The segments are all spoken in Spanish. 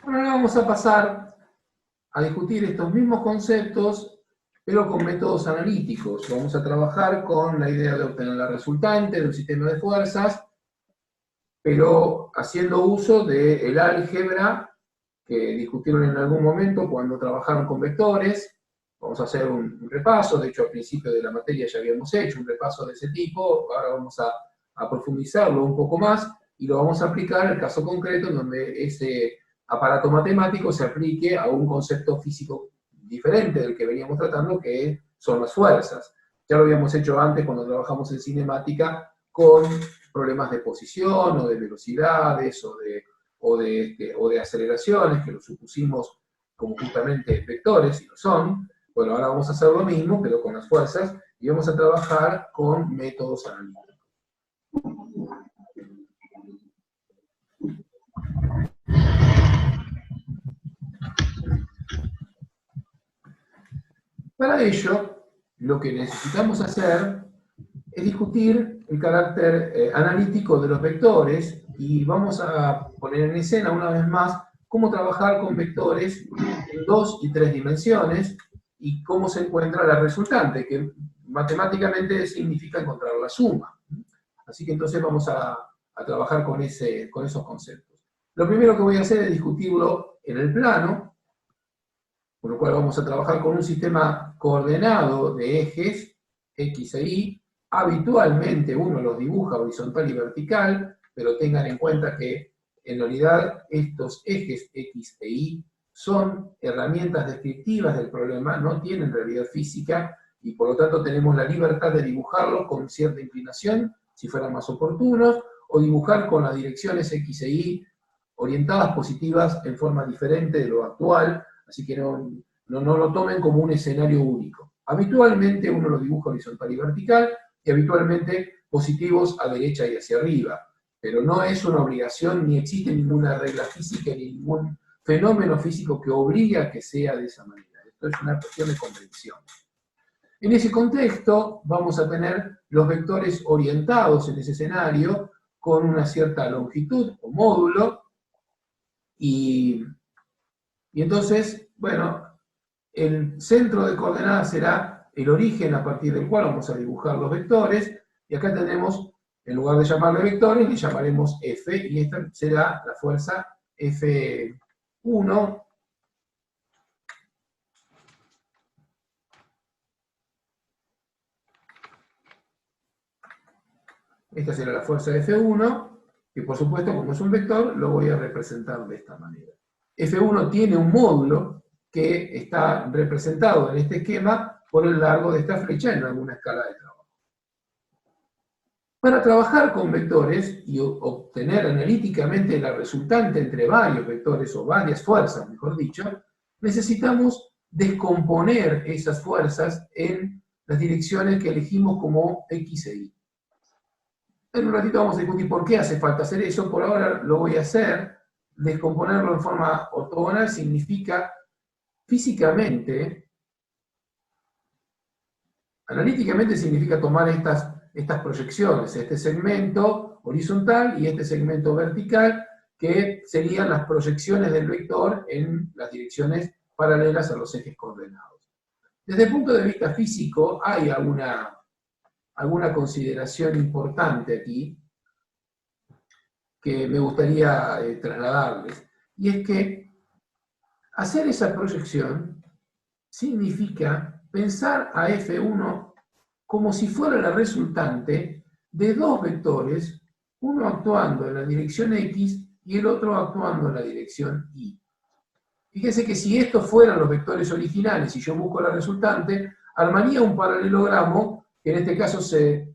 Bueno, ahora vamos a pasar a discutir estos mismos conceptos, pero con métodos analíticos. Vamos a trabajar con la idea de obtener la resultante de un sistema de fuerzas, pero haciendo uso del álgebra que discutieron en algún momento cuando trabajaron con vectores. Vamos a hacer un repaso, de hecho al principio de la materia ya habíamos hecho un repaso de ese tipo, ahora vamos a profundizarlo un poco más y lo vamos a aplicar al caso concreto en donde ese aparato matemático se aplique a un concepto físico diferente del que veníamos tratando, que son las fuerzas. Ya lo habíamos hecho antes cuando trabajamos en cinemática con problemas de posición o de velocidades o de aceleraciones, que lo supusimos como justamente vectores, y lo son. Bueno, ahora vamos a hacer lo mismo, pero con las fuerzas, y vamos a trabajar con métodos analíticos. Para ello, lo que necesitamos hacer es discutir el carácter analítico de los vectores, y vamos a poner en escena una vez más cómo trabajar con vectores en 2 y 3 dimensiones y cómo se encuentra la resultante, que matemáticamente significa encontrar la suma. Así que entonces vamos a trabajar con esos conceptos. Lo primero que voy a hacer es discutirlo en el plano, por lo cual vamos a trabajar con un sistema coordenado de ejes, X e Y. Habitualmente uno los dibuja horizontal y vertical, pero tengan en cuenta que en realidad estos ejes X e Y son herramientas descriptivas del problema, no tienen realidad física, y por lo tanto tenemos la libertad de dibujarlos con cierta inclinación, si fueran más oportunos, o dibujar con las direcciones X e Y orientadas positivas en forma diferente de lo actual, así que no lo tomen como un escenario único. Habitualmente uno lo dibuja horizontal y vertical, y habitualmente positivos a derecha y hacia arriba, pero no es una obligación, ni existe ninguna regla física, ni ningún fenómeno físico que obligue a que sea de esa manera. Esto es una cuestión de convención. En ese contexto vamos a tener los vectores orientados en ese escenario con una cierta longitud o módulo, y entonces, bueno, el centro de coordenadas será el origen a partir del cual vamos a dibujar los vectores, y acá tenemos, en lugar de llamarle vectores, le llamaremos F, y esta será la fuerza F1. Esta será la fuerza F1, que por supuesto, como es un vector, lo voy a representar de esta manera. F1 tiene un módulo que está representado en este esquema por el largo de esta flecha en alguna escala de trabajo. Para trabajar con vectores y obtener analíticamente la resultante entre varios vectores, o varias fuerzas, mejor dicho, necesitamos descomponer esas fuerzas en las direcciones que elegimos como X e Y. En un ratito vamos a discutir por qué hace falta hacer eso. Por ahora lo voy a hacer. Descomponerlo en forma ortogonal significa físicamente, analíticamente significa tomar estas proyecciones, este segmento horizontal y este segmento vertical, que serían las proyecciones del vector en las direcciones paralelas a los ejes coordenados. Desde el punto de vista físico hay alguna consideración importante aquí que me gustaría trasladarles, y es que hacer esa proyección significa pensar a F1 como si fuera la resultante de dos vectores, uno actuando en la dirección X y el otro actuando en la dirección Y. Fíjense que si estos fueran los vectores originales y yo busco la resultante, armaría un paralelogramo que en este caso se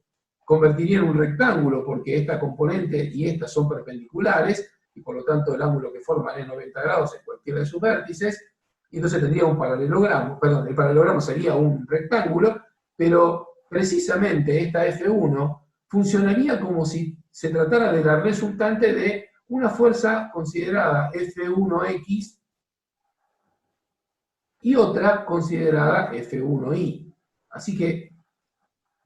convertiría en un rectángulo, porque esta componente y esta son perpendiculares, y por lo tanto el ángulo que forman es 90 grados en cualquiera de sus vértices, y entonces tendría un paralelogramo, perdón, el paralelogramo sería un rectángulo, pero precisamente esta F1 funcionaría como si se tratara de la resultante de una fuerza considerada F1X y otra considerada F1Y. Así que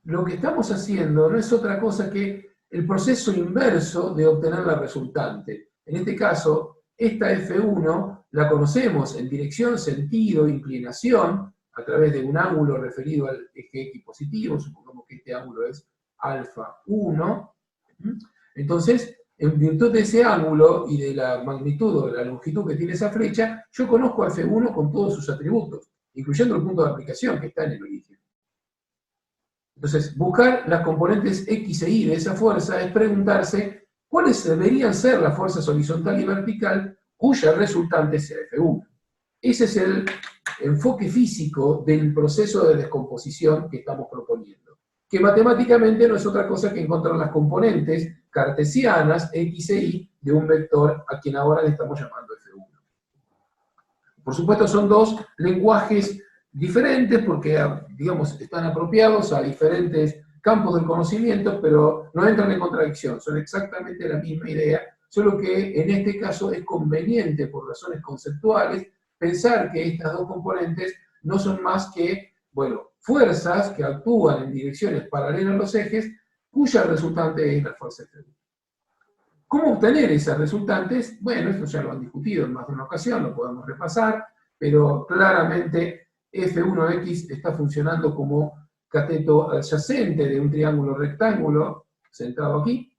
lo que estamos haciendo no es otra cosa que el proceso inverso de obtener la resultante. En este caso, esta F1 la conocemos en dirección, sentido, inclinación, a través de un ángulo referido al eje X positivo, supongamos que este ángulo es alfa 1. Entonces, en virtud de ese ángulo y de la magnitud o de la longitud que tiene esa flecha, yo conozco a F1 con todos sus atributos, incluyendo el punto de aplicación que está en el origen. Entonces, buscar las componentes X e Y de esa fuerza es preguntarse cuáles deberían ser las fuerzas horizontal y vertical cuya resultante sea F1. Ese es el enfoque físico del proceso de descomposición que estamos proponiendo, que matemáticamente no es otra cosa que encontrar las componentes cartesianas X e Y de un vector a quien ahora le estamos llamando F1. Por supuesto son dos lenguajes diferentes porque, digamos, están apropiados a diferentes campos del conocimiento, pero no entran en contradicción, son exactamente la misma idea, solo que en este caso es conveniente, por razones conceptuales, pensar que estas dos componentes no son más que, bueno, fuerzas que actúan en direcciones paralelas a los ejes, cuya resultante es la fuerza F1. ¿Cómo obtener esas resultantes? Bueno, esto ya lo han discutido en más de una ocasión, lo podemos repasar, pero claramente F1X está funcionando como cateto adyacente de un triángulo rectángulo centrado aquí,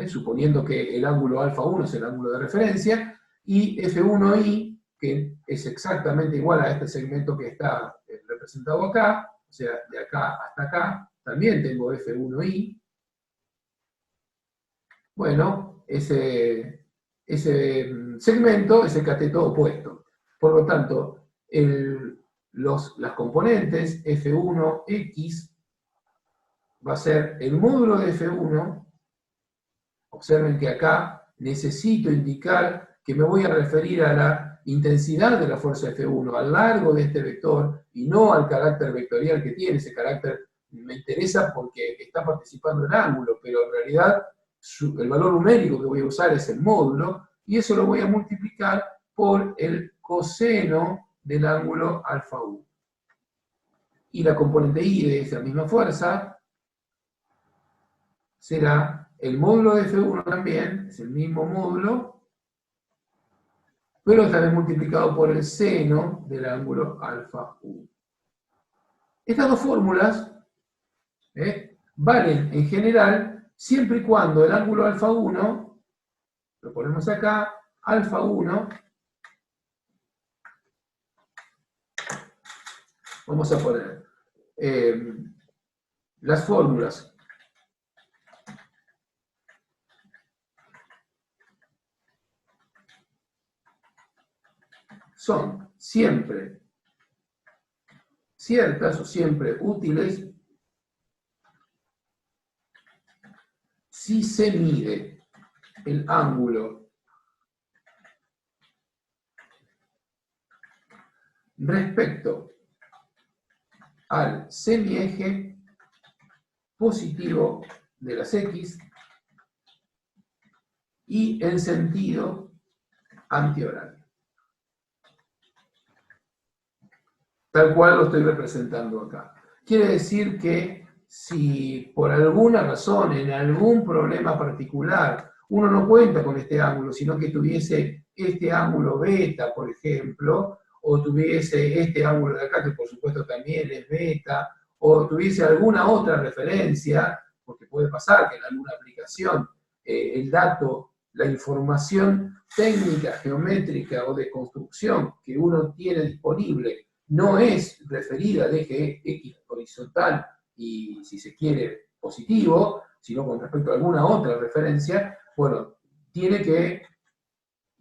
suponiendo que el ángulo alfa 1 es el ángulo de referencia, y F1Y, que es exactamente igual a este segmento que está representado acá, o sea, de acá hasta acá, también tengo F1Y. Bueno, ese segmento es el cateto opuesto. Por lo tanto, las componentes F1X va a ser el módulo de F1. Observen que acá necesito indicar que me voy a referir a la intensidad de la fuerza F1 a lo largo de este vector y no al carácter vectorial que tiene. Ese carácter me interesa porque está participando el ángulo, pero en realidad el valor numérico que voy a usar es el módulo, y eso lo voy a multiplicar por el coseno del ángulo alfa 1. Y la componente Y de esa misma fuerza será el módulo de F1 también, es el mismo módulo, pero esta vez multiplicado por el seno del ángulo alfa 1. Estas dos fórmulas valen en general siempre y cuando el ángulo alfa 1, lo ponemos acá, alfa 1, vamos a poner las fórmulas son siempre ciertas o siempre útiles si se mide el ángulo respecto al semieje positivo de las X y en sentido antihorario. Tal cual lo estoy representando acá. Quiere decir que si por alguna razón, en algún problema particular, uno no cuenta con este ángulo, sino que tuviese este ángulo beta, por ejemplo, o tuviese este ángulo de acá, que por supuesto también es beta, o tuviese alguna otra referencia, porque puede pasar que en alguna aplicación el dato, la información técnica, geométrica o de construcción que uno tiene disponible no es referida al eje X horizontal y, si se quiere, positivo, sino con respecto a alguna otra referencia, bueno, tiene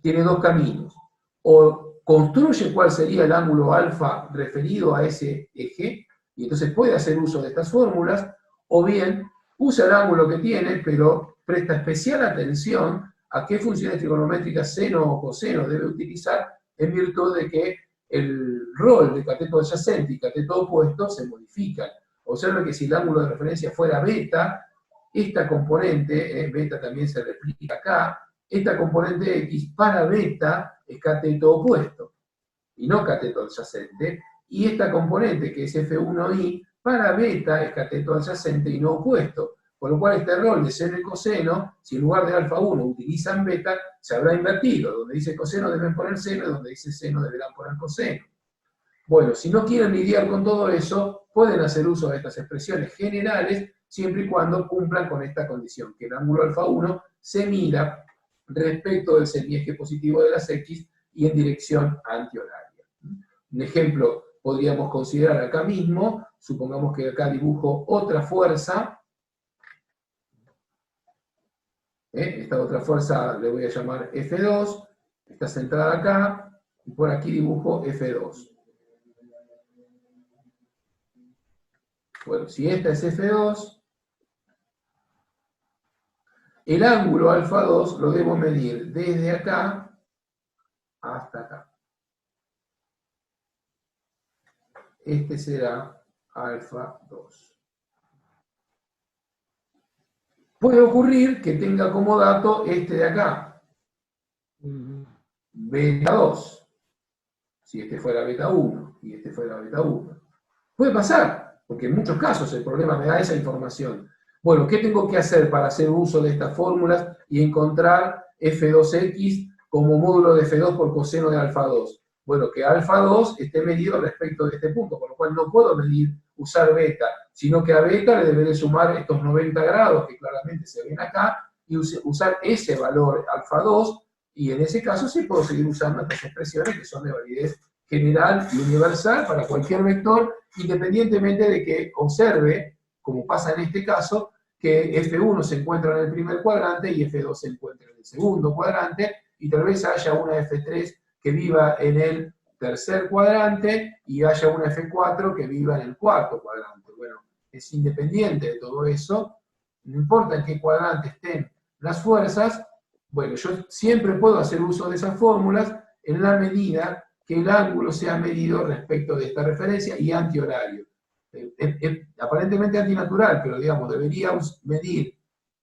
dos caminos. O construye cuál sería el ángulo alfa referido a ese eje, y entonces puede hacer uso de estas fórmulas, o bien usa el ángulo que tiene, pero presta especial atención a qué funciones trigonométricas seno o coseno debe utilizar en virtud de que el rol de cateto adyacente y cateto opuesto se modifican. Observen que si el ángulo de referencia fuera beta, esta componente, beta también se replica acá, esta componente X para beta es cateto opuesto, y no cateto adyacente, y esta componente que es F1Y para beta es cateto adyacente y no opuesto. Con lo cual este rol de seno y coseno, si en lugar de alfa 1 utilizan beta, se habrá invertido. Donde dice coseno deben poner seno, y donde dice seno deberán poner coseno. Bueno, si no quieren lidiar con todo eso, pueden hacer uso de estas expresiones generales, siempre y cuando cumplan con esta condición, que el ángulo alfa 1 se mira respecto del semieje positivo de las X y en dirección antihoraria. Un ejemplo podríamos considerar acá mismo, supongamos que acá dibujo otra fuerza, esta otra fuerza le voy a llamar F2, está centrada acá, y por aquí dibujo F2. Bueno, si esta es F2, el ángulo alfa 2 lo debo medir desde acá hasta acá. Este será alfa 2. Puede ocurrir que tenga como dato este de acá, beta 2, si este fuera beta 1 y este fuera beta 1. Puede pasar, porque en muchos casos el problema me da esa información. Bueno, ¿qué tengo que hacer para hacer uso de estas fórmulas y encontrar F2X como módulo de F2 por coseno de alfa 2? Bueno, que alfa 2 esté medido respecto de este punto, con lo cual no puedo usar beta, sino que a beta le deberé sumar estos 90 grados que claramente se ven acá, y usar ese valor alfa 2, y en ese caso sí puedo seguir usando estas expresiones que son de validez general y universal para cualquier vector, independientemente de que observe, como pasa en este caso, que F1 se encuentra en el primer cuadrante y F2 se encuentra en el segundo cuadrante, y tal vez haya una F3 que viva en el tercer cuadrante y haya una F4 que viva en el cuarto cuadrante. Bueno, es independiente de todo eso, no importa en qué cuadrante estén las fuerzas. Bueno, yo siempre puedo hacer uso de esas fórmulas en la medida que el ángulo sea medido respecto de esta referencia y antihorario. Aparentemente antinatural, pero digamos, deberíamos medir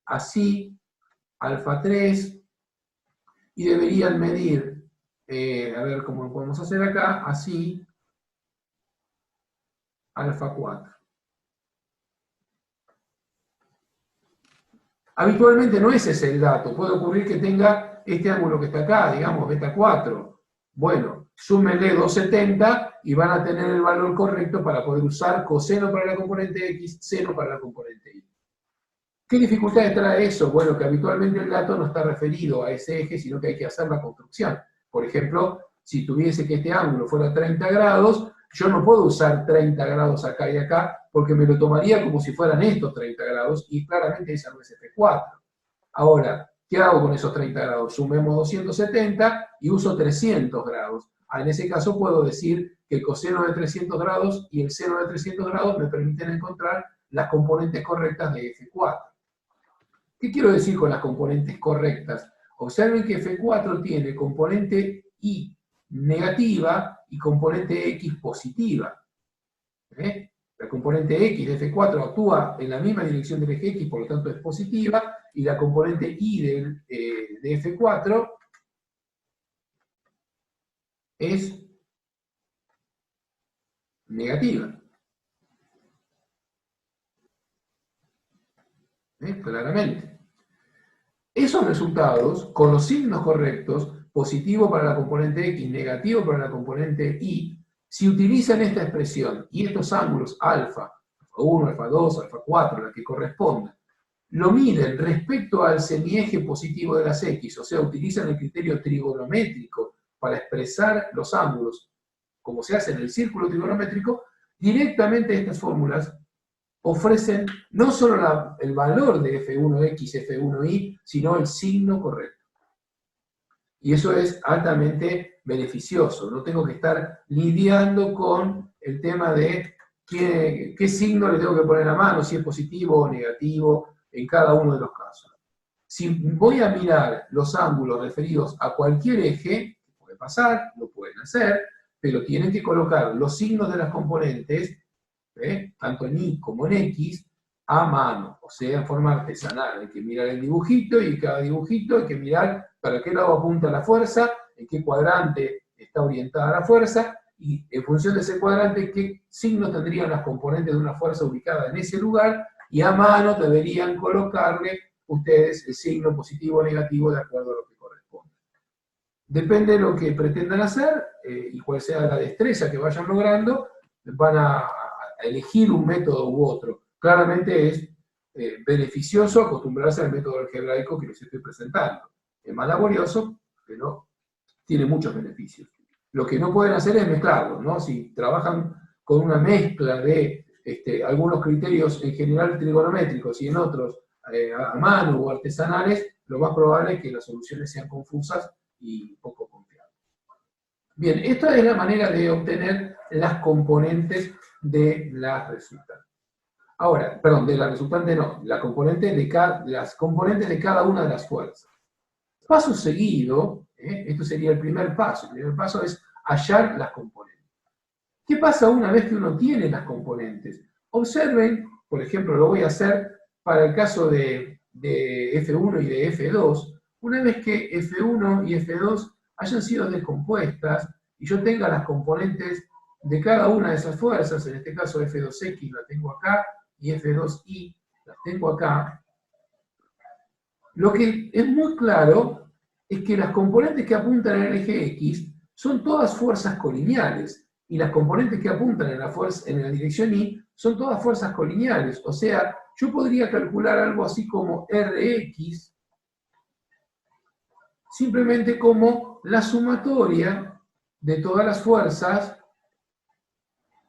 así alfa 3 y deberían medir, a ver cómo lo podemos hacer acá, así alfa 4. Habitualmente no es ese el dato, puede ocurrir que tenga este ángulo que está acá, digamos, beta 4. Bueno, súmenle 270 y van a tener el valor correcto para poder usar coseno para la componente X, seno para la componente Y. ¿Qué dificultades trae eso? Bueno, que habitualmente el dato no está referido a ese eje, sino que hay que hacer la construcción. Por ejemplo, si tuviese que este ángulo fuera 30 grados, yo no puedo usar 30 grados acá y acá, porque me lo tomaría como si fueran estos 30 grados, y claramente esa no es F4. Ahora, ¿qué hago con esos 30 grados? Sumemos 270 y uso 300 grados. En ese caso puedo decir que el coseno de 300 grados y el seno de 300 grados me permiten encontrar las componentes correctas de F4. ¿Qué quiero decir con las componentes correctas? Observen que F4 tiene componente Y negativa y componente X positiva. La componente X de F4 actúa en la misma dirección del eje X, por lo tanto es positiva, y la componente Y de F4 es negativa. Claramente. Esos resultados, con los signos correctos, positivo para la componente X, negativo para la componente Y, si utilizan esta expresión y estos ángulos alfa, alfa 1, alfa 2, alfa 4, la que correspondan, lo miden respecto al semieje positivo de las X, o sea, utilizan el criterio trigonométrico para expresar los ángulos, como se hace en el círculo trigonométrico, directamente estas fórmulas ofrecen no solo el valor de F1X, F1Y, sino el signo correcto. Y eso es altamente beneficioso. No tengo que estar lidiando con el tema de qué signo le tengo que poner a mano, si es positivo o negativo, en cada uno de los casos. Si voy a mirar los ángulos referidos a cualquier eje, puede pasar, lo pueden hacer, pero tienen que colocar los signos de las componentes, tanto en Y como en X, a mano, o sea, en forma artesanal. Hay que mirar el dibujito y cada dibujito hay que mirar para qué lado apunta la fuerza, en qué cuadrante está orientada la fuerza, y en función de ese cuadrante, qué signo tendrían las componentes de una fuerza ubicada en ese lugar, y a mano deberían colocarle ustedes el signo positivo o negativo de acuerdo a lo que corresponde. Depende de lo que pretendan hacer y cuál sea la destreza que vayan logrando, van a elegir un método u otro. Claramente es beneficioso acostumbrarse al método algebraico que les estoy presentando. Es más laborioso, pero tiene muchos beneficios. Lo que no pueden hacer es mezclarlos, ¿no? Si trabajan con una mezcla de algunos criterios en general trigonométricos y en otros a mano o artesanales, lo más probable es que las soluciones sean confusas y poco confiables. Bien, esta es la manera de obtener las componentes de las resultantes. Ahora, perdón, de la resultante no, las componentes de cada una de las fuerzas. Paso seguido, esto sería el primer paso. El primer paso es hallar las componentes. ¿Qué pasa una vez que uno tiene las componentes? Observen, por ejemplo, lo voy a hacer para el caso de F1 y de F2. Una vez que F1 y F2 hayan sido descompuestas y yo tenga las componentes de cada una de esas fuerzas, en este caso F2X la tengo acá y F2Y la tengo acá, lo que es muy claro es que las componentes que apuntan en el eje X son todas fuerzas colineales y las componentes que apuntan en la dirección Y son todas fuerzas colineales. O sea, yo podría calcular algo así como Rx simplemente como la sumatoria de todas las fuerzas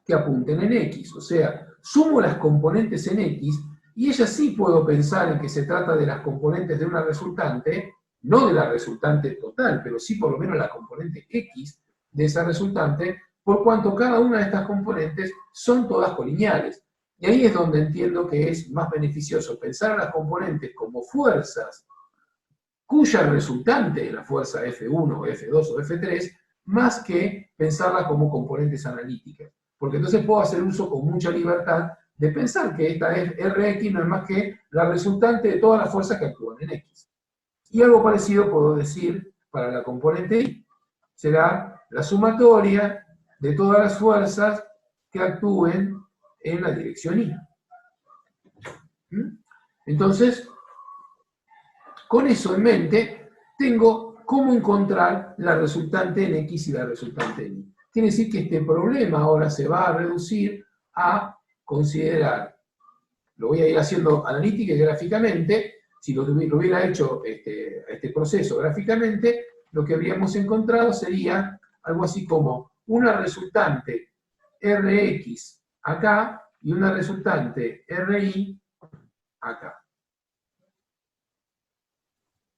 que apunten en X. O sea, sumo las componentes en X y ella sí puedo pensar en que se trata de las componentes de una resultante, no de la resultante total, pero sí por lo menos la componente X de esa resultante, por cuanto cada una de estas componentes son todas colineales. Y ahí es donde entiendo que es más beneficioso pensar las componentes como fuerzas cuya resultante es la fuerza F1, F2 o F3, más que pensarlas como componentes analíticas. Porque entonces puedo hacer uso con mucha libertad de pensar que esta Rx no es más que la resultante de todas las fuerzas que actúan en X. Y algo parecido puedo decir para la componente Y. Será la sumatoria de todas las fuerzas que actúen en la dirección Y. Entonces, con eso en mente, tengo cómo encontrar la resultante en X y la resultante en Y. Quiere decir que este problema ahora se va a reducir a considerar, lo voy a ir haciendo analítica y gráficamente, si lo hubiera hecho este proceso gráficamente, lo que habríamos encontrado sería algo así como una resultante Rx acá y una resultante Ri acá.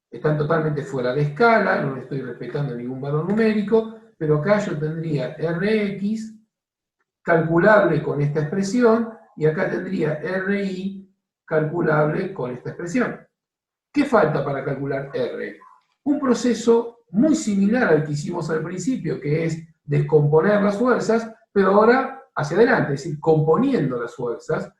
Están totalmente fuera de escala, no le estoy respetando ningún valor numérico, pero acá yo tendría Rx calculable con esta expresión y acá tendría Ri calculable con esta expresión. ¿Qué falta para calcular R? Un proceso muy similar al que hicimos al principio, que es descomponer las fuerzas, pero ahora hacia adelante, es decir, componiendo las fuerzas.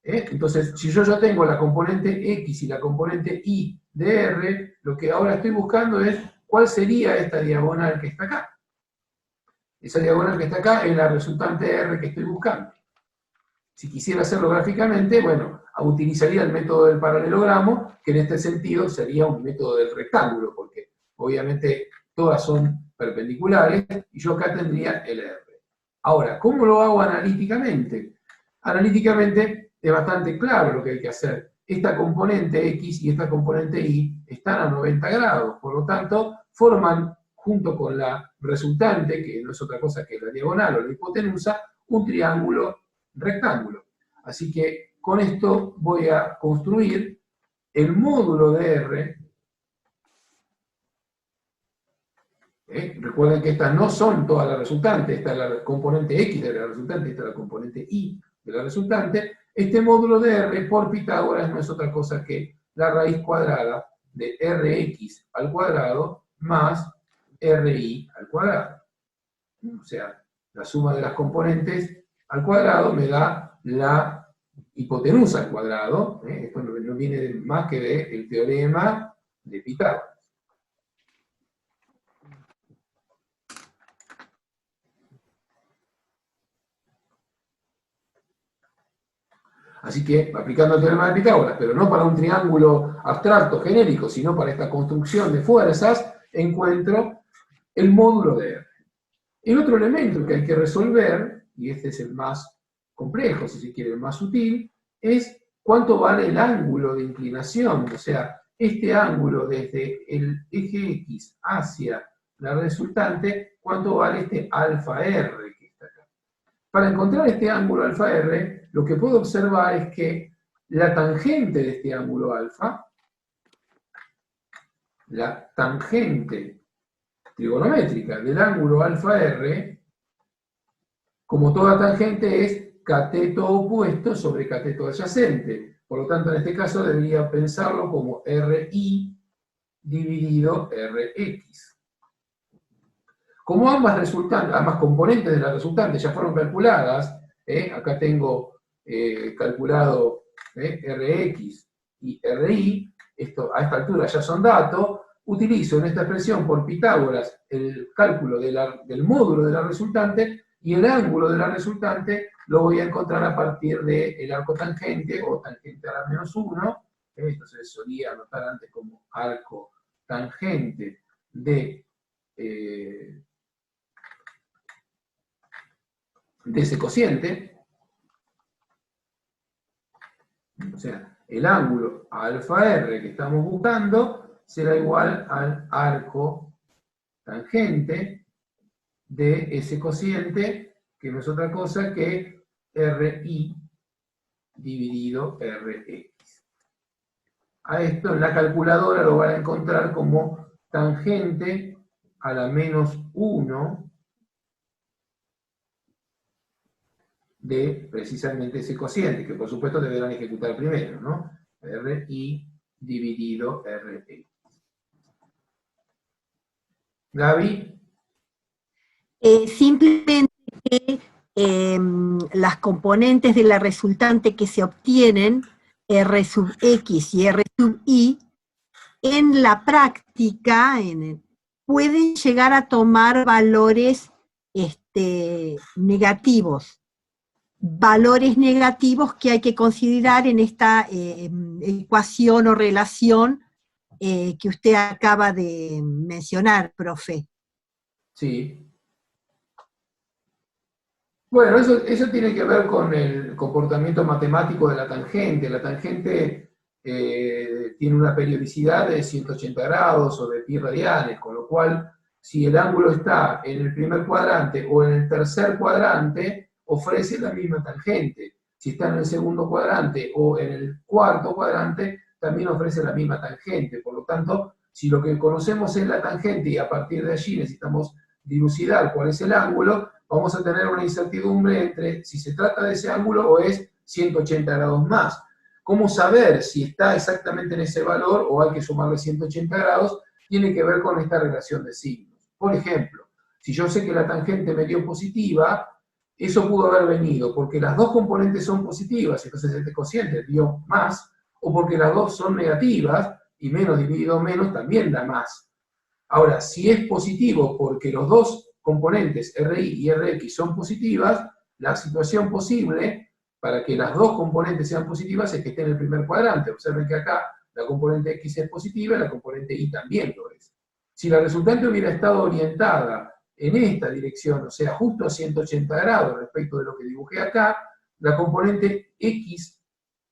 Entonces, si yo ya tengo la componente X y la componente Y de R, lo que ahora estoy buscando es cuál sería esta diagonal que está acá. Esa diagonal que está acá es la resultante R que estoy buscando. Si quisiera hacerlo gráficamente, bueno, utilizaría el método del paralelogramo, que en este sentido sería un método del rectángulo, porque obviamente todas son perpendiculares, y yo acá tendría el R. Ahora, ¿cómo lo hago analíticamente? Analíticamente es bastante claro lo que hay que hacer. Esta componente X y esta componente Y están a 90 grados, por lo tanto, forman, junto con la resultante, que no es otra cosa que la diagonal o la hipotenusa, un triángulo rectángulo. Así que con esto voy a construir el módulo de R. Recuerden que estas no son todas las resultantes, esta es la componente X de la resultante, esta es la componente Y de la resultante. Este módulo de R por Pitágoras no es otra cosa que la raíz cuadrada de Rx al cuadrado más Ri al cuadrado. O sea, la suma de las componentes al cuadrado me da la hipotenusa al cuadrado. Esto no viene más que del teorema de Pitágoras. Así que, aplicando el teorema de Pitágoras, pero no para un triángulo abstracto genérico, sino para esta construcción de fuerzas, encuentro el módulo de R. El otro elemento que hay que resolver, y este es el más complejo, si se quiere, el más sutil, es cuánto vale el ángulo de inclinación, o sea, este ángulo desde el eje X hacia la resultante, cuánto vale este alfa R que está acá. Para encontrar este ángulo alfa R, lo que puedo observar es que la tangente de este ángulo alfa, la tangente trigonométrica del ángulo alfa R, como toda tangente es cateto opuesto sobre cateto adyacente. Por lo tanto, en este caso debería pensarlo como RI dividido RX. Como ambas componentes de la resultante ya fueron calculadas, acá tengo calculado Rx y Ri, esto a esta altura ya son datos, utilizo en esta expresión por Pitágoras el cálculo del módulo de la resultante, y el ángulo de la resultante lo voy a encontrar a partir del arco tangente o tangente a la menos 1, esto se solía anotar antes como arco tangente de ese cociente, o sea, el ángulo alfa R que estamos buscando será igual al arco tangente de ese cociente, que no es otra cosa que RI dividido RX. A esto en la calculadora lo van a encontrar como tangente a la menos 1 de precisamente ese cociente, que por supuesto deberán ejecutar primero, ¿no? RI dividido RX. Gaby. Simplemente que las componentes de la resultante que se obtienen, R sub X y R sub Y, en la práctica pueden llegar a tomar valores negativos. Valores negativos que hay que considerar en esta ecuación o relación que usted acaba de mencionar, profe. Sí. Bueno, eso tiene que ver con el comportamiento matemático de la tangente. La tangente tiene una periodicidad de 180 grados o de pi radianes, con lo cual, si el ángulo está en el primer cuadrante o en el tercer cuadrante, ofrece la misma tangente. Si está en el segundo cuadrante o en el cuarto cuadrante, también ofrece la misma tangente. Por lo tanto, si lo que conocemos es la tangente y a partir de allí necesitamos dilucidar cuál es el ángulo, vamos a tener una incertidumbre entre si se trata de ese ángulo o es 180 grados más. ¿Cómo saber si está exactamente en ese valor o hay que sumarle 180 grados? Tiene que ver con esta relación de signos. Por ejemplo, si yo sé que la tangente me dio positiva, eso pudo haber venido porque las dos componentes son positivas, entonces este cociente dio más, o porque las dos son negativas, y menos dividido menos también da más. Ahora, si es positivo porque los dos componentes RI y RX son positivas, la situación posible para que las dos componentes sean positivas es que esté en el primer cuadrante. Observen que acá la componente X es positiva y la componente Y también lo es. Si la resultante hubiera estado orientada en esta dirección, o sea, justo a 180 grados respecto de lo que dibujé acá, la componente X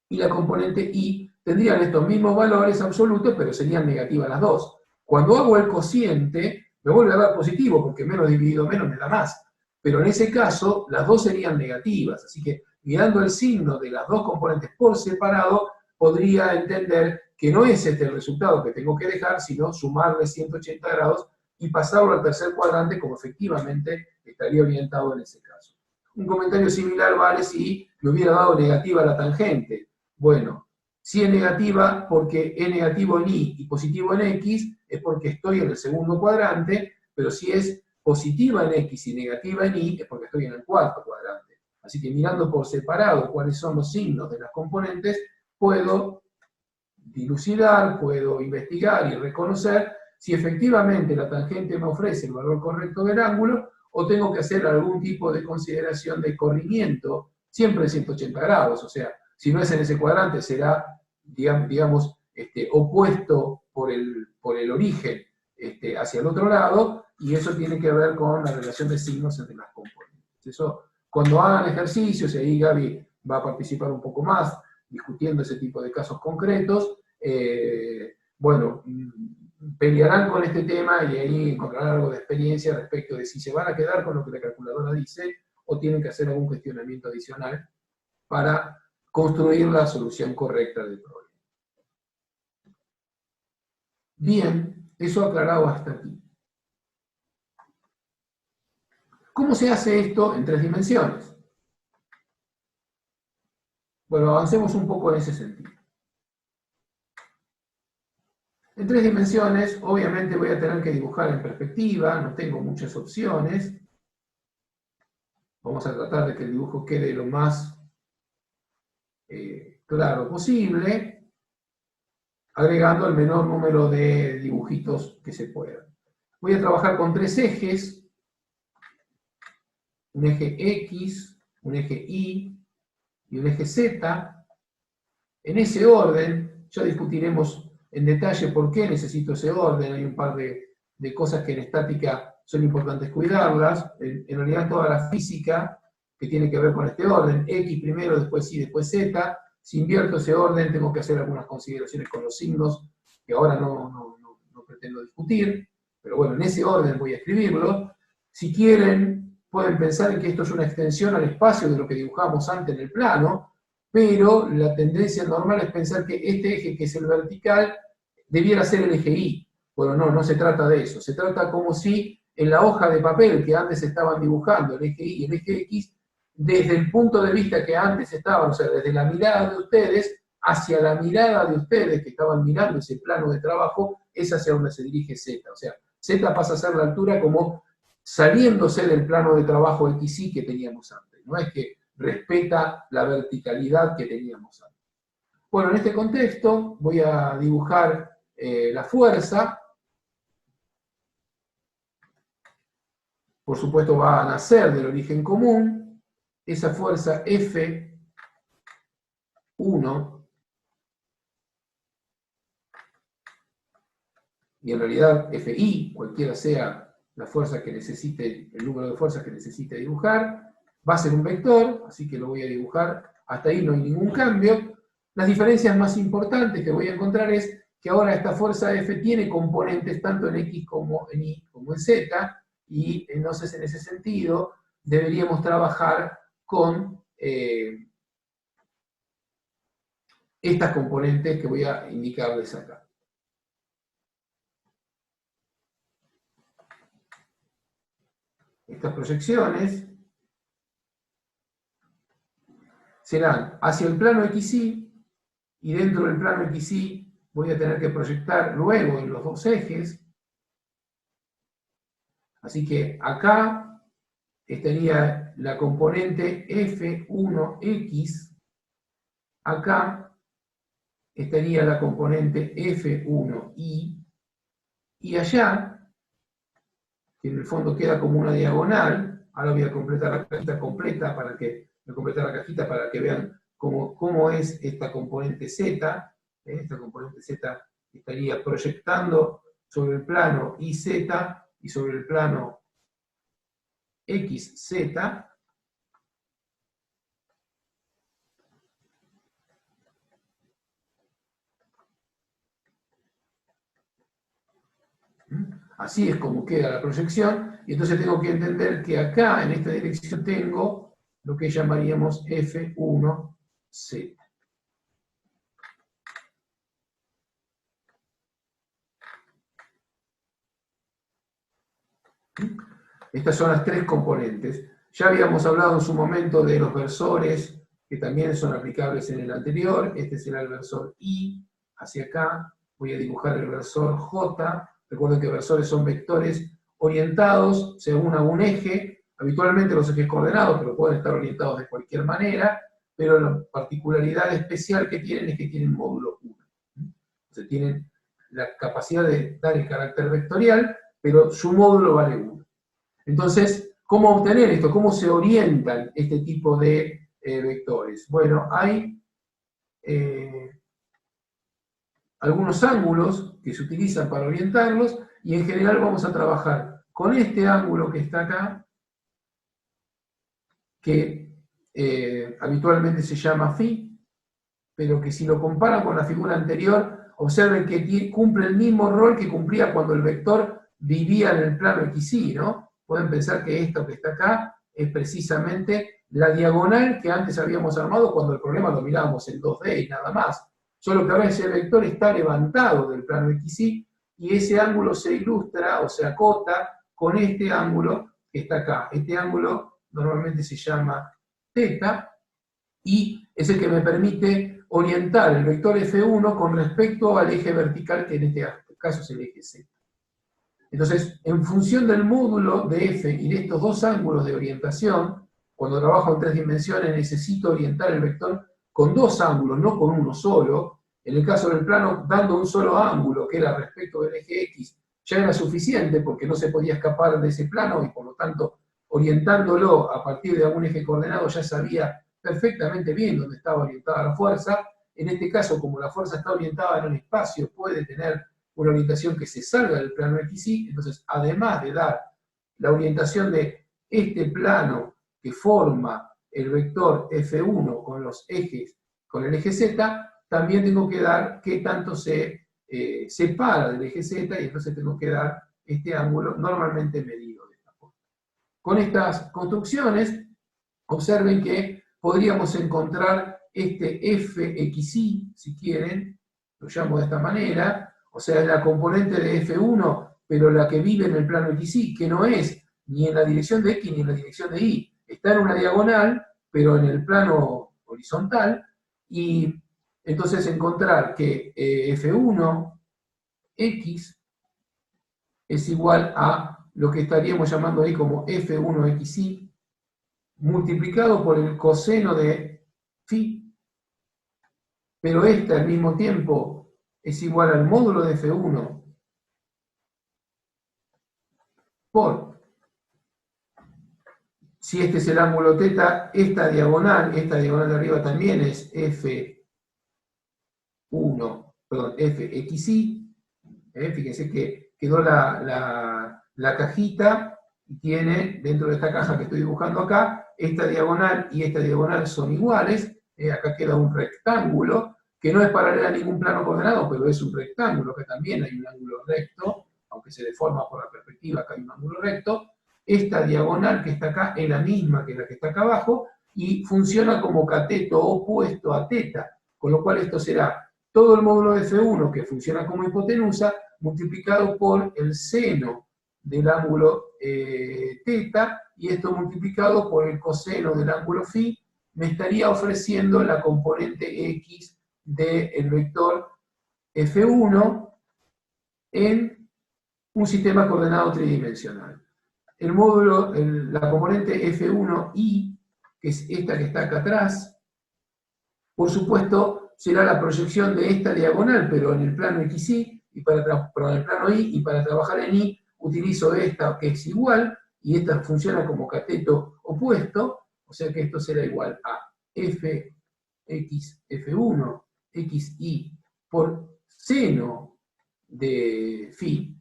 y la componente Y tendrían estos mismos valores absolutos, pero serían negativas las dos. Cuando hago el cociente, me vuelve a dar positivo, porque menos dividido menos me da más. Pero en ese caso, las dos serían negativas. Así que, mirando el signo de las dos componentes por separado, podría entender que no es este el resultado que tengo que dejar, sino sumarle 180 grados y pasarlo al tercer cuadrante, como efectivamente estaría orientado en ese caso. Un comentario similar vale si me hubiera dado negativa la tangente. Bueno, si es negativa porque es negativo en Y y positivo en X, es porque estoy en el segundo cuadrante, pero si es positiva en X y negativa en Y, es porque estoy en el cuarto cuadrante. Así que mirando por separado cuáles son los signos de las componentes, puedo dilucidar, puedo investigar y reconocer si efectivamente la tangente me ofrece el valor correcto del ángulo o tengo que hacer algún tipo de consideración de corrimiento, siempre de 180 grados, o sea, Si no es en ese cuadrante, será, digamos, opuesto por el origen hacia el otro lado, y eso tiene que ver con la relación de signos entre las componentes. Eso, cuando hagan ejercicios, y ahí Gaby va a participar un poco más, discutiendo ese tipo de casos concretos, bueno, pelearán con este tema y ahí encontrarán algo de experiencia respecto de si se van a quedar con lo que la calculadora dice o tienen que hacer algún cuestionamiento adicional para construir la solución correcta del problema. Bien, eso aclarado hasta aquí. ¿Cómo se hace esto en 3 dimensiones? Bueno, avancemos un poco en ese sentido. En 3 dimensiones, obviamente voy a tener que dibujar en perspectiva, no tengo muchas opciones. Vamos a tratar de que el dibujo quede lo más claro posible, agregando el menor número de dibujitos que se puedan. Voy a trabajar con 3 ejes, un eje X, un eje Y y un eje Z. En ese orden, ya discutiremos en detalle por qué necesito ese orden. Hay un par de cosas que en estática son importantes cuidarlas. En realidad toda la física que tiene que ver con este orden, X primero, después Y, después Z. Si invierto ese orden, tengo que hacer algunas consideraciones con los signos, que ahora no pretendo discutir, pero bueno, en ese orden voy a escribirlo. Si quieren, pueden pensar en que esto es una extensión al espacio de lo que dibujamos antes en el plano, pero la tendencia normal es pensar que este eje, que es el vertical, debiera ser el eje Y. Bueno, no se trata de eso. Se trata como si en la hoja de papel que antes estaban dibujando, el eje Y y el eje X, desde el punto de vista que antes estaban, o sea, desde la mirada de ustedes, hacia la mirada de ustedes que estaban mirando ese plano de trabajo, es hacia donde se dirige Z. O sea, Z pasa a ser la altura como saliéndose del plano de trabajo XY que teníamos antes. No es que respeta la verticalidad que teníamos antes. Bueno, en este contexto voy a dibujar la fuerza. Por supuesto va a nacer del origen común. Esa fuerza F1, y en realidad FI, cualquiera sea la fuerza que necesite, el número de fuerzas que necesite dibujar, va a ser un vector, así que lo voy a dibujar. Hasta ahí no hay ningún cambio. Las diferencias más importantes que voy a encontrar es que ahora esta fuerza F tiene componentes tanto en X como en Y como en Z, y entonces en ese sentido deberíamos trabajar con estas componentes que voy a indicarles acá. Estas proyecciones serán hacia el plano XY, y dentro del plano XY voy a tener que proyectar luego en los dos ejes. Así que acá estaría la componente F1X, acá estaría la componente F1Y, y allá, que en el fondo queda como una diagonal, ahora voy a completar la cajita completa para que vean cómo es esta componente Z. Esta componente Z estaría proyectando sobre el plano IZ y sobre el plano XZ. Así es como queda la proyección, y entonces tengo que entender que acá, en esta dirección, tengo lo que llamaríamos F1Z. Estas son las 3 componentes. Ya habíamos hablado en su momento de los versores, que también son aplicables en el anterior. Este será el versor I, hacia acá. Voy a dibujar el versor J. Recuerden que versores son vectores orientados según algún eje, habitualmente los ejes coordenados, pero pueden estar orientados de cualquier manera, pero la particularidad especial que tienen es que tienen módulo 1. O sea, tienen la capacidad de dar el carácter vectorial, pero su módulo vale 1. Entonces, ¿cómo obtener esto? ¿Cómo se orientan este tipo de vectores? Bueno, hay algunos ángulos que se utilizan para orientarlos, y en general vamos a trabajar con este ángulo que está acá, que habitualmente se llama phi, pero que si lo comparan con la figura anterior, observen que cumple el mismo rol que cumplía cuando el vector vivía en el plano XY, ¿no? Pueden pensar que esto que está acá es precisamente la diagonal que antes habíamos armado cuando el problema lo mirábamos en 2D y nada más. Solo que ahora ese vector está levantado del plano XY y ese ángulo se ilustra o se acota con este ángulo que está acá. Este ángulo normalmente se llama θ y es el que me permite orientar el vector F1 con respecto al eje vertical, que en este caso es el eje Z. Entonces, en función del módulo de F y de estos dos ángulos de orientación, cuando trabajo en 3 dimensiones necesito orientar el vector con dos ángulos, no con uno solo. En el caso del plano, dando un solo ángulo, que era respecto del eje X, ya era suficiente porque no se podía escapar de ese plano y por lo tanto, orientándolo a partir de algún eje coordenado ya sabía perfectamente bien dónde estaba orientada la fuerza. En este caso, como la fuerza está orientada en un espacio, puede tener una orientación que se salga del plano XY, entonces además de dar la orientación de este plano que forma el vector F1 con los ejes, con el eje Z, también tengo que dar qué tanto se separa del eje Z, y entonces tengo que dar este ángulo normalmente medido de esta forma. Con estas construcciones, observen que podríamos encontrar este FXY, si quieren, lo llamo de esta manera, o sea, es la componente de F1, pero la que vive en el plano XY, que no es ni en la dirección de X ni en la dirección de Y. Está en una diagonal, pero en el plano horizontal, y entonces encontrar que F1X es igual a lo que estaríamos llamando ahí como F1XY, multiplicado por el coseno de phi, pero esta al mismo tiempo es igual al módulo de F1 por, si este es el ángulo θ, esta diagonal de arriba también es FXY, fíjense que quedó la cajita y tiene dentro de esta caja que estoy dibujando acá, esta diagonal y esta diagonal son iguales, acá queda un rectángulo, que no es paralela a ningún plano coordenado, pero es un rectángulo, que también hay un ángulo recto, aunque se deforma por la perspectiva, acá hay un ángulo recto. Esta diagonal que está acá es la misma que la que está acá abajo, y funciona como cateto opuesto a θ, con lo cual esto será todo el módulo de F1, que funciona como hipotenusa, multiplicado por el seno del ángulo θ, y esto multiplicado por el coseno del ángulo phi, me estaría ofreciendo la componente X del vector F1 en un sistema coordenado tridimensional. El módulo, la componente F1i, que es esta que está acá atrás, por supuesto será la proyección de esta diagonal, pero en el plano XY, y en el plano Y, y para trabajar en Y utilizo esta que es igual, y esta funciona como cateto opuesto, o sea que esto será igual a F1 XY por seno de phi,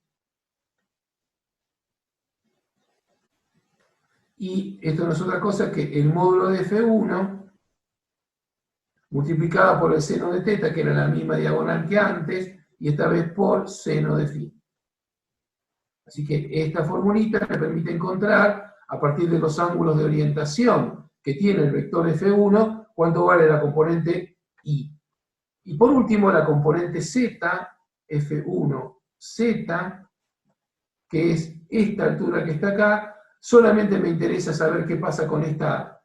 y esto no es otra cosa que el módulo de F1 multiplicada por el seno de θ, que era la misma diagonal que antes, y esta vez por seno de phi. Así que esta formulita me permite encontrar, a partir de los ángulos de orientación que tiene el vector F1, cuánto vale la componente I. Y por último, la componente Z, F1Z, que es esta altura que está acá. Solamente me interesa saber qué pasa con esta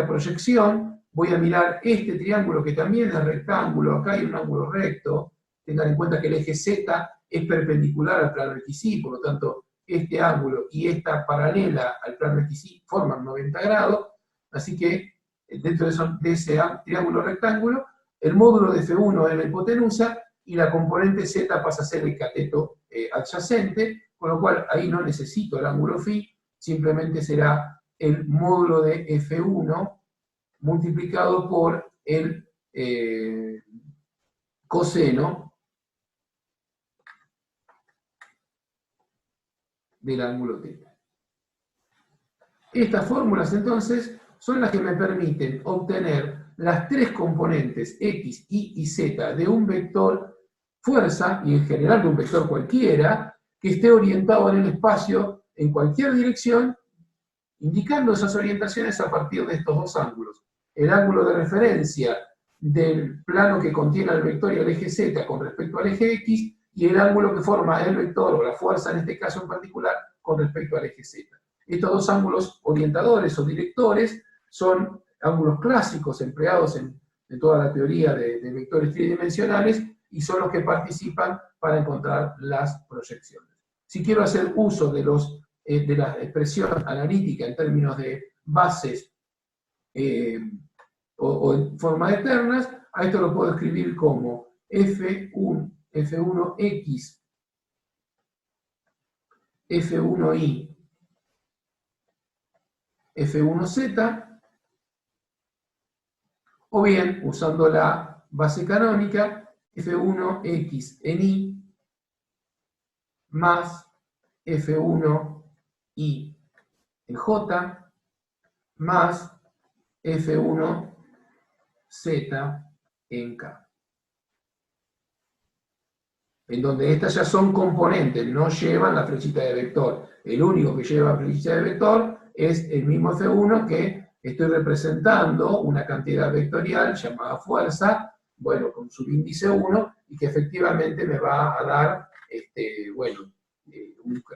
proyección. Voy a mirar este triángulo que también es rectángulo, acá hay un ángulo recto. Tengan en cuenta que el eje Z es perpendicular al plano XY, por lo tanto, este ángulo y esta paralela al plano XY forman 90 grados. Así que, dentro de ese triángulo rectángulo, el módulo de F1 es la hipotenusa y la componente Z pasa a ser el cateto adyacente, con lo cual ahí no necesito el ángulo phi, simplemente será el módulo de F1 multiplicado por el coseno del ángulo θ. Estas fórmulas entonces son las que me permiten obtener las tres componentes x, y y z de un vector fuerza, y en general de un vector cualquiera, que esté orientado en el espacio en cualquier dirección, indicando esas orientaciones a partir de estos dos ángulos. El ángulo de referencia del plano que contiene al vector y al eje z con respecto al eje x, y el ángulo que forma el vector, o la fuerza en este caso en particular, con respecto al eje z. Estos dos ángulos orientadores o directores son ángulos clásicos empleados en toda la teoría de vectores tridimensionales, y son los que participan para encontrar las proyecciones. Si quiero hacer uso de la expresión analítica en términos de bases o en forma de ternas, a esto lo puedo escribir como F1x, F1y, F1z, o bien, usando la base canónica, F1x en y más F1y en j más F1z en k. En donde estas ya son componentes, no llevan la flechita de vector. El único que lleva flechita de vector es el mismo F1, que estoy representando una cantidad vectorial llamada fuerza, bueno, con subíndice 1, y que efectivamente me va a dar,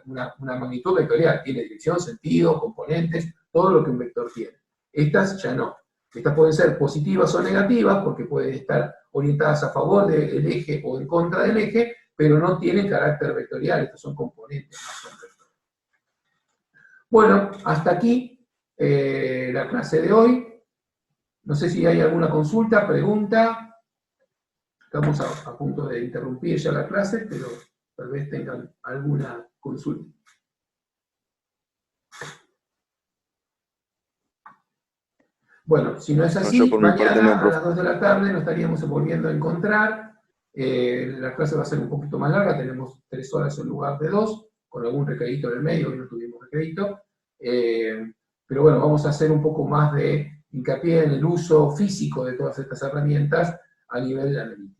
una magnitud vectorial. Tiene dirección, sentido, componentes, todo lo que un vector tiene. Estas ya no. Estas pueden ser positivas o negativas, porque pueden estar orientadas a favor del eje o en contra del eje, pero no tienen carácter vectorial. Estos son componentes, no son vectores. Bueno, hasta aquí la clase de hoy. No sé si hay alguna consulta, pregunta. Estamos a punto de interrumpir ya la clase, pero tal vez tengan alguna consulta. Bueno, si no es así, mañana a las 2 de la tarde nos estaríamos volviendo a encontrar. La clase va a ser un poquito más larga, tenemos 3 horas en lugar de 2, con algún recredito en el medio, hoy no tuvimos recredito. Pero bueno, vamos a hacer un poco más de hincapié en el uso físico de todas estas herramientas a nivel analítico.